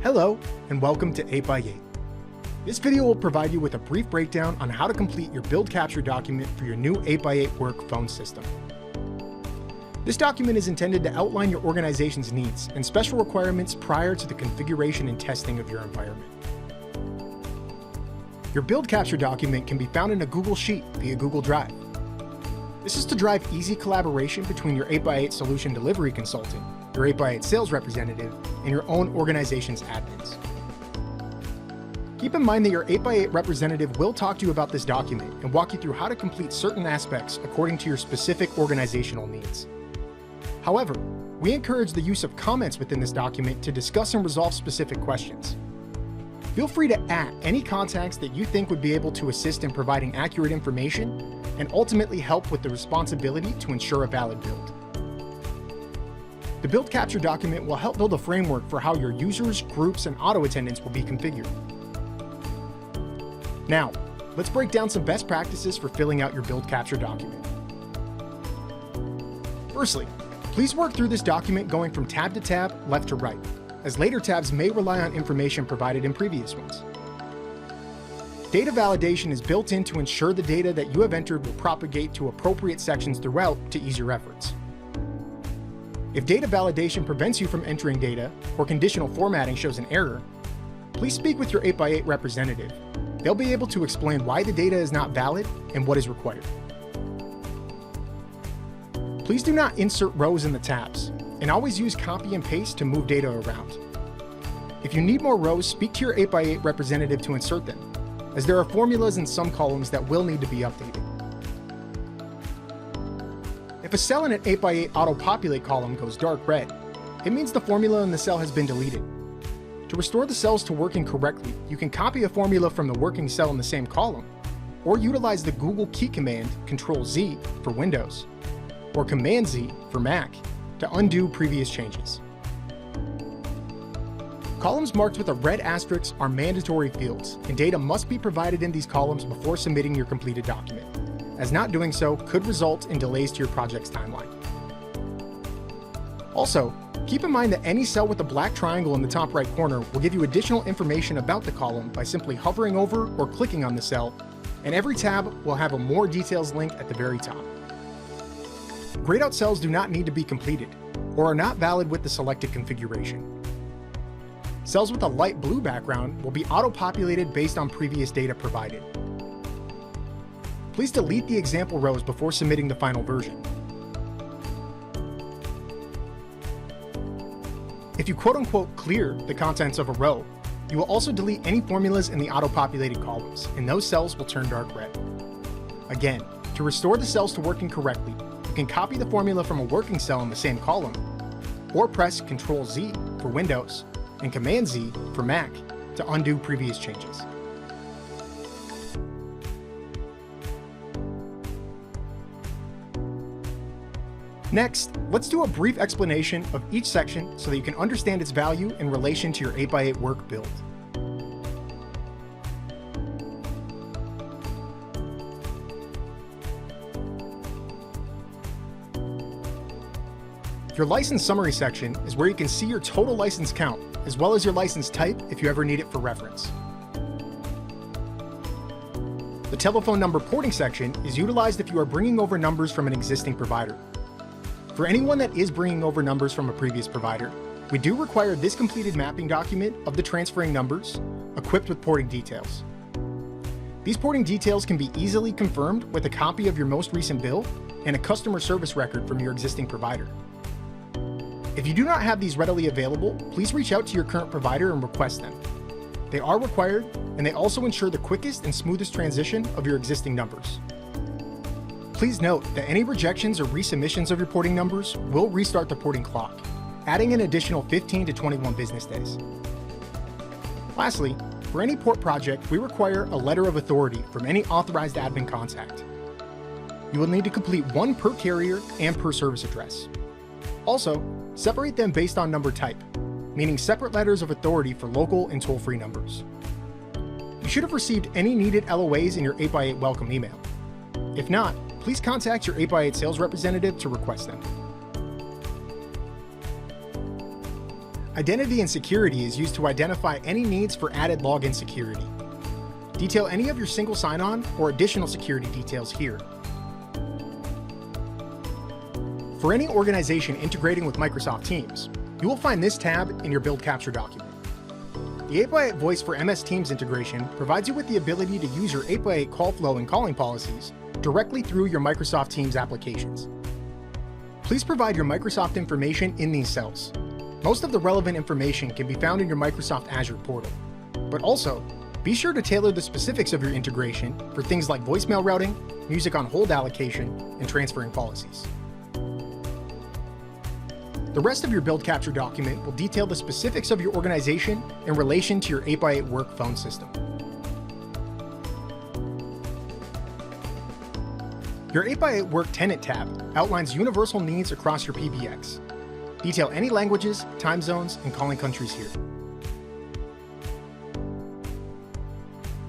Hello, and welcome to 8x8. This video will provide you with a brief breakdown on how to complete your build capture document for your new 8x8 work phone system. This document is intended to outline your organization's needs and special requirements prior to the configuration and testing of your environment. Your build capture document can be found in a Google Sheet via Google Drive. This is to drive easy collaboration between your 8x8 solution delivery consultant, your 8x8 sales representative, and your own organization's admins. Keep in mind that your 8x8 representative will talk to you about this document and walk you through how to complete certain aspects according to your specific organizational needs. However, we encourage the use of comments within this document to discuss and resolve specific questions. Feel free to add any contacts that you think would be able to assist in providing accurate information and ultimately help with the responsibility to ensure a valid build. The build capture document will help build a framework for how your users, groups, and auto attendants will be configured. Now, let's break down some best practices for filling out your build capture document. Firstly, please work through this document going from tab to tab, left to right, as later tabs may rely on information provided in previous ones. Data validation is built in to ensure the data that you have entered will propagate to appropriate sections throughout to ease your efforts. If data validation prevents you from entering data, or conditional formatting shows an error, please speak with your 8x8 representative. They'll be able to explain why the data is not valid and what is required. Please do not insert rows in the tabs, and always use copy and paste to move data around. If you need more rows, speak to your 8x8 representative to insert them, as there are formulas in some columns that will need to be updated. If a cell in an 8x8 auto-populate column goes dark red, it means the formula in the cell has been deleted. To restore the cells to working correctly, you can copy a formula from the working cell in the same column, or utilize the Google key command Ctrl-Z for Windows, or Command-Z for Mac to undo previous changes. Columns marked with a red asterisk are mandatory fields, and data must be provided in these columns before submitting your completed document, as not doing so could result in delays to your project's timeline. Also, keep in mind that any cell with a black triangle in the top right corner will give you additional information about the column by simply hovering over or clicking on the cell, and every tab will have a More Details link at the very top. Grayed out cells do not need to be completed, or are not valid with the selected configuration. Cells with a light blue background will be auto-populated based on previous data provided. Please delete the example rows before submitting the final version. If you quote-unquote clear the contents of a row, you will also delete any formulas in the auto-populated columns, and those cells will turn dark red. Again, to restore the cells to working correctly, you can copy the formula from a working cell in the same column, or press Ctrl-Z for Windows and Command-Z for Mac to undo previous changes. Next, let's do a brief explanation of each section so that you can understand its value in relation to your 8x8 work build. Your license summary section is where you can see your total license count, as well as your license type if you ever need it for reference. The telephone number porting section is utilized if you are bringing over numbers from an existing provider. For anyone that is bringing over numbers from a previous provider, we do require this completed mapping document of the transferring numbers, equipped with porting details. These porting details can be easily confirmed with a copy of your most recent bill and a customer service record from your existing provider. If you do not have these readily available, please reach out to your current provider and request them. They are required, and they also ensure the quickest and smoothest transition of your existing numbers. Please note that any rejections or resubmissions of your porting numbers will restart the porting clock, adding an additional 15 to 21 business days. Lastly, for any port project, we require a letter of authority from any authorized admin contact. You will need to complete one per carrier and per service address. Also, separate them based on number type, meaning separate letters of authority for local and toll-free numbers. You should have received any needed LOAs in your 8x8 welcome email. If not, please contact your 8x8 sales representative to request them. Identity and security is used to identify any needs for added login security. Detail any of your single sign-on or additional security details here. For any organization integrating with Microsoft Teams, you will find this tab in your build capture document. The 8x8 Voice for MS Teams integration provides you with the ability to use your 8x8 call flow and calling policies directly through your Microsoft Teams applications. Please provide your Microsoft information in these cells. Most of the relevant information can be found in your Microsoft Azure portal, but also be sure to tailor the specifics of your integration for things like voicemail routing, music on hold allocation, and transferring policies. The rest of your build capture document will detail the specifics of your organization in relation to your 8x8 work phone system. Your 8x8 Work Tenant tab outlines universal needs across your PBX. Detail any languages, time zones, and calling countries here.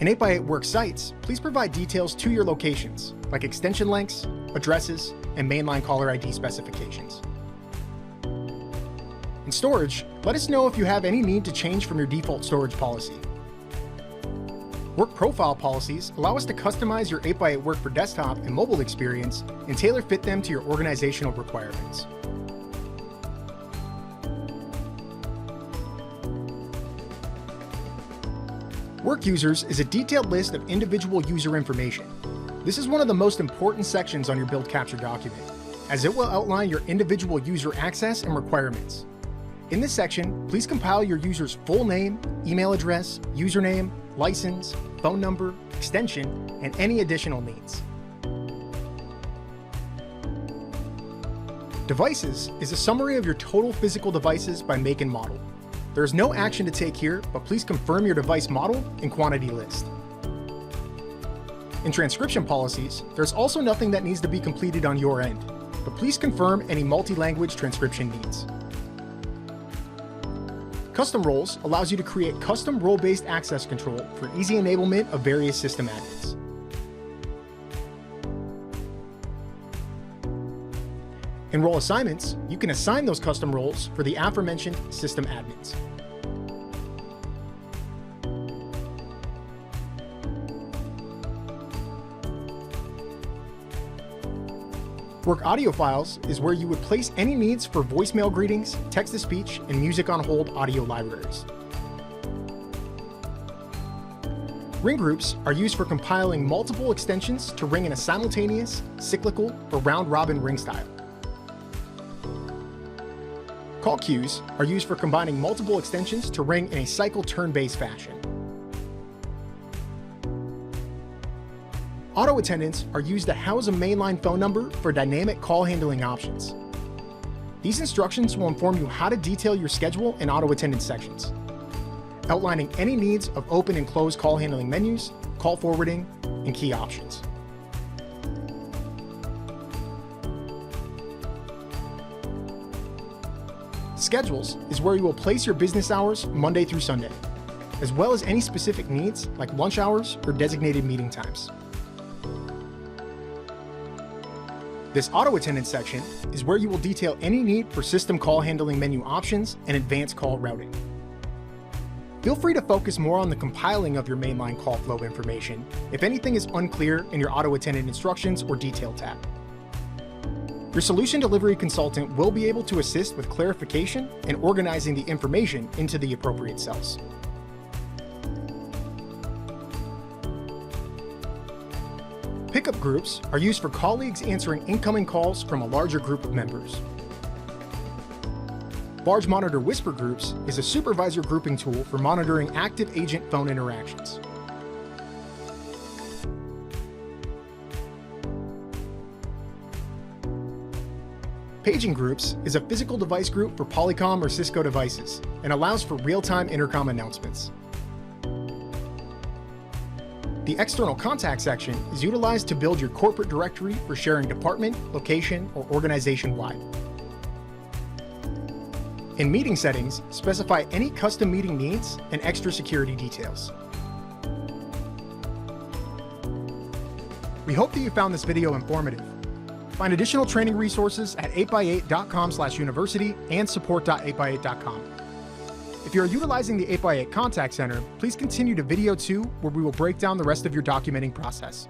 In 8x8 Work Sites, please provide details to your locations, like extension lengths, addresses, and mainline caller ID specifications. In storage, let us know if you have any need to change from your default storage policy. Work profile policies allow us to customize your 8x8 Work for desktop and mobile experience and tailor fit them to your organizational requirements. Work Users is a detailed list of individual user information. This is one of the most important sections on your build capture document, as it will outline your individual user access and requirements. In this section, please compile your user's full name, email address, username, license, phone number, extension, and any additional needs. Devices is a summary of your total physical devices by make and model. There is no action to take here, but please confirm your device model and quantity list. In transcription policies, there's also nothing that needs to be completed on your end, but please confirm any multi-language transcription needs. Custom roles allows you to create custom role-based access control for easy enablement of various system admins. In role assignments, you can assign those custom roles for the aforementioned system admins. Work audio files is where you would place any needs for voicemail greetings, text-to-speech, and music on hold audio libraries. Ring groups are used for compiling multiple extensions to ring in a simultaneous, cyclical, or round-robin ring style. Call queues are used for combining multiple extensions to ring in a cycle turn-based fashion. Auto attendants are used to house a mainline phone number for dynamic call handling options. These instructions will inform you how to detail your schedule in auto attendant sections, outlining any needs of open and closed call handling menus, call forwarding, and key options. Schedules is where you will place your business hours Monday through Sunday, as well as any specific needs like lunch hours or designated meeting times. This auto attendant section is where you will detail any need for system call handling menu options and advanced call routing. Feel free to focus more on the compiling of your mainline call flow information if anything is unclear in your auto attendant instructions or detail tab. Your solution delivery consultant will be able to assist with clarification and organizing the information into the appropriate cells. Pickup groups are used for colleagues answering incoming calls from a larger group of members. Large Monitor Whisper Groups is a supervisor grouping tool for monitoring active agent phone interactions. Paging Groups is a physical device group for Polycom or Cisco devices and allows for real-time intercom announcements. The external contact section is utilized to build your corporate directory for sharing department, location, or organization-wide. In meeting settings, specify any custom meeting needs and extra security details. We hope that you found this video informative. Find additional training resources at 8x8.com/university and support.8x8.com. If you are utilizing the 8x8 Contact Center, please continue to video 2, where we will break down the rest of your documenting process.